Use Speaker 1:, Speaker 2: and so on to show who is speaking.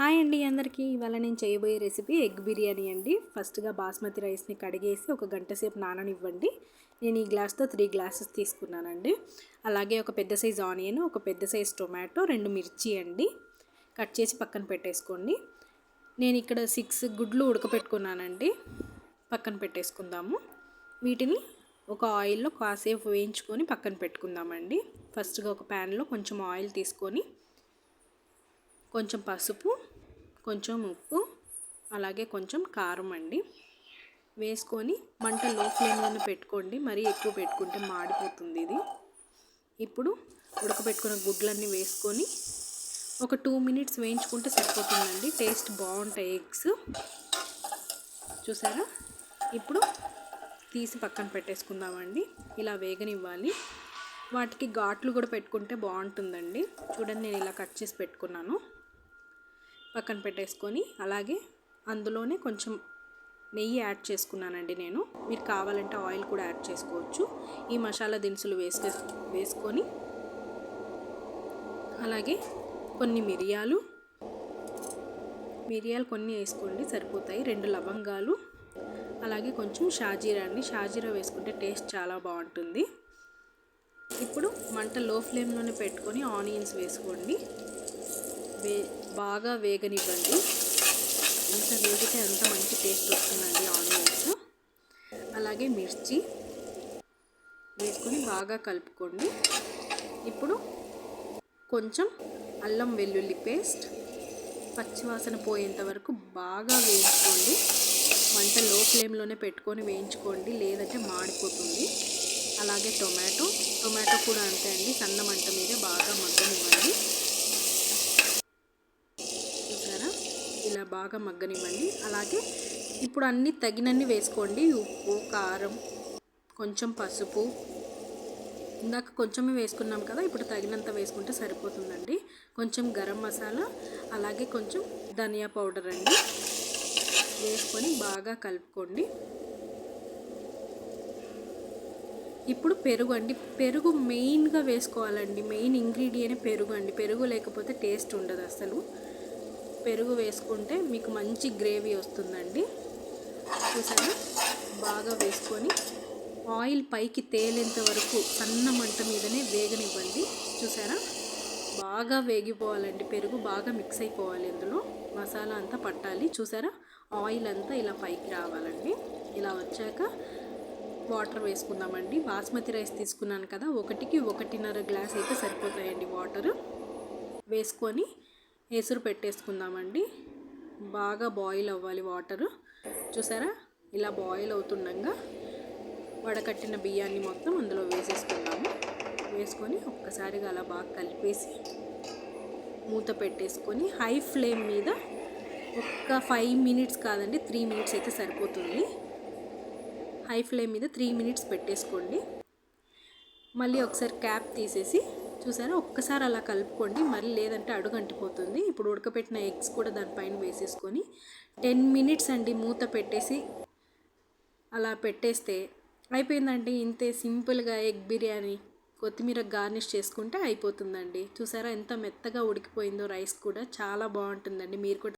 Speaker 1: Hi అండి అందరికీ. ఇవాళ నేను చేయబోయే రెసిపీ ఎగ్ బిర్యానీ అండి. ఫస్ట్గా బాస్మతి రైస్ని కడిగేసి ఒక గంట సేపు నాననివ్వండి. నేను ఈ గ్లాస్తో 3 గ్లాసెస్ తీసుకున్నానండి. అలాగే ఒక పెద్ద సైజ్ ఆనియన్, ఒక పెద్ద సైజ్ టొమాటో, 2 మిర్చి అండి కట్ చేసి పక్కన పెట్టేసుకోండి. నేను ఇక్కడ 6 గుడ్లు ఉడకపెట్టుకున్నానండి. పక్కన పెట్టేసుకుందాము. వీటిని ఒక ఆయిల్లో కాసేపు వేయించుకొని పక్కన పెట్టుకుందామండి. ఫస్ట్గా ఒక ప్యాన్లో కొంచెం ఆయిల్ తీసుకొని కొంచెం పసుపు, కొంచెం ఉప్పు, అలాగే కొంచెం కారం అండి వేసుకొని మంట లో ఫ్లేమ్లోనే పెట్టుకోండి. మరీ ఎక్కువ పెట్టుకుంటే మాడిపోతుంది ఇది. ఇప్పుడు ఉడకబెట్టుకున్న గుడ్లన్నీ వేసుకొని ఒక 2 మినిట్స్ వేయించుకుంటే సరిపోతుందండి. టేస్ట్ బాగుంటాయి ఎగ్స్. చూసారా? ఇప్పుడు తీసి పక్కన పెట్టేసుకుందామండి. ఇలా వేగనివ్వాలి. వాటికి ఘాట్లు కూడా పెట్టుకుంటే బాగుంటుందండి. చూడండి, నేను ఇలా కట్ చేసి పెట్టుకున్నాను. పక్కన పెట్టేసుకొని అలాగే అందులోనే కొంచెం నెయ్యి యాడ్ చేసుకున్నానండి నేను. మీరు కావాలంటే ఆయిల్ కూడా యాడ్ చేసుకోవచ్చు. ఈ మసాలా దినుసులు వేసుకొని అలాగే కొన్ని మిరియాలు కొన్ని వేసుకోండి, సరిపోతాయి. 2 లవంగాలు, అలాగే కొంచెం షాజీరా అండి. షాజీరా వేసుకుంటే టేస్ట్ చాలా బాగుంటుంది. ఇప్పుడు మంట లో ఫ్లేమ్లోనే పెట్టుకొని ఆనియన్స్ వేసుకోండి. బాగా వేగనివ్వండి. ఎంత వేగితే అంత మంచి టేస్ట్ వస్తుందండి ఆనియన్స్. అలాగే మిర్చి వేసుకొని బాగా కలుపుకోండి. ఇప్పుడు కొంచెం అల్లం వెల్లుల్లి పేస్ట్ పచ్చివాసన పోయేంత వరకు బాగా వేయించుకోండి. మంట లో ఫ్లేమ్లోనే పెట్టుకొని వేయించుకోండి, లేదంటే మాడిపోతుంది. అలాగే టొమాటో కూడా అంతే అండి. సన్న మంట మీద బాగా మగ్గనివ్వండి. చూసారా? ఇలా బాగా మగ్గనివ్వండి. అలాగే ఇప్పుడు అన్నీ తగినన్ని వేసుకోండి. ఉప్పు, కారం, కొంచెం పసుపు. ఇందాక కొంచెమే వేసుకున్నాం కదా, ఇప్పుడు తగినంత వేసుకుంటే సరిపోతుందండి. కొంచెం గరం మసాలా, అలాగే కొంచెం ధనియా పౌడర్ అండి వేసుకొని బాగా కలుపుకోండి. ఇప్పుడు పెరుగు అండి. పెరుగు మెయిన్గా వేసుకోవాలండి. మెయిన్ ఇంగ్రీడియంట్ పెరుగు అండి. పెరుగు లేకపోతే టేస్ట్ ఉండదు అసలు. పెరుగు వేసుకుంటే మీకు మంచి గ్రేవీ వస్తుందండి. చూసారా? బాగా వేసుకొని ఆయిల్ పైకి తేలేంత వరకు సన్న మంట మీదనే వేగనివ్వండి. చూసారా? బాగా వేగిపోవాలండి. పెరుగు బాగా మిక్స్ అయిపోవాలి. ఇందులో మసాలా అంతా పట్టాలి. చూసారా? ఆయిల్ అంతా ఇలా పైకి రావాలండి. ఇలా వచ్చాక వాటర్ వేసుకుందామండి. బాస్మతి రైస్ తీసుకున్నాను కదా, 1కి 1.5 గ్లాస్ అయితే సరిపోతాయండి వాటర్. వేసుకొని ఎసురు పెట్టేసుకుందామండి. బాగా బాయిల్ అవ్వాలి వాటర్. చూసారా? ఇలా బాయిల్ అవుతుండగా వడకట్టిన బియ్యాన్ని మొత్తం అందులో వేసేసుకుందాము. వేసుకొని ఒక్కసారిగా అలా బాగా కలిపేసి మూత పెట్టేసుకొని హై ఫ్లేమ్ మీద ఒక్క 5 మినిట్స్ కాదండి, 3 మినిట్స్ అయితే సరిపోతుంది. హై ఫ్లేమ్ మీద 3 మినిట్స్ పెట్టేసుకోండి. మళ్ళీ ఒకసారి క్యాప్ తీసేసి చూసారా, ఒక్కసారి అలా కలుపుకోండి. మళ్ళీ లేదంటే అడుగంటిపోతుంది. ఇప్పుడు ఉడకపెట్టిన ఎగ్స్ కూడా దానిపైన వేసేసుకొని 10 మినిట్స్ అండి మూత పెట్టేసి అలా పెట్టేస్తే అయిపోయిందండి. ఇంతే సింపుల్గా ఎగ్ బిర్యానీ. కొత్తిమీర గార్నిష్ చేసుకుంటే అయిపోతుందండి. చూసారా ఎంత మెత్తగా ఉడికిపోయిందో రైస్ కూడా. చాలా బాగుంటుందండి. మీరు కూడా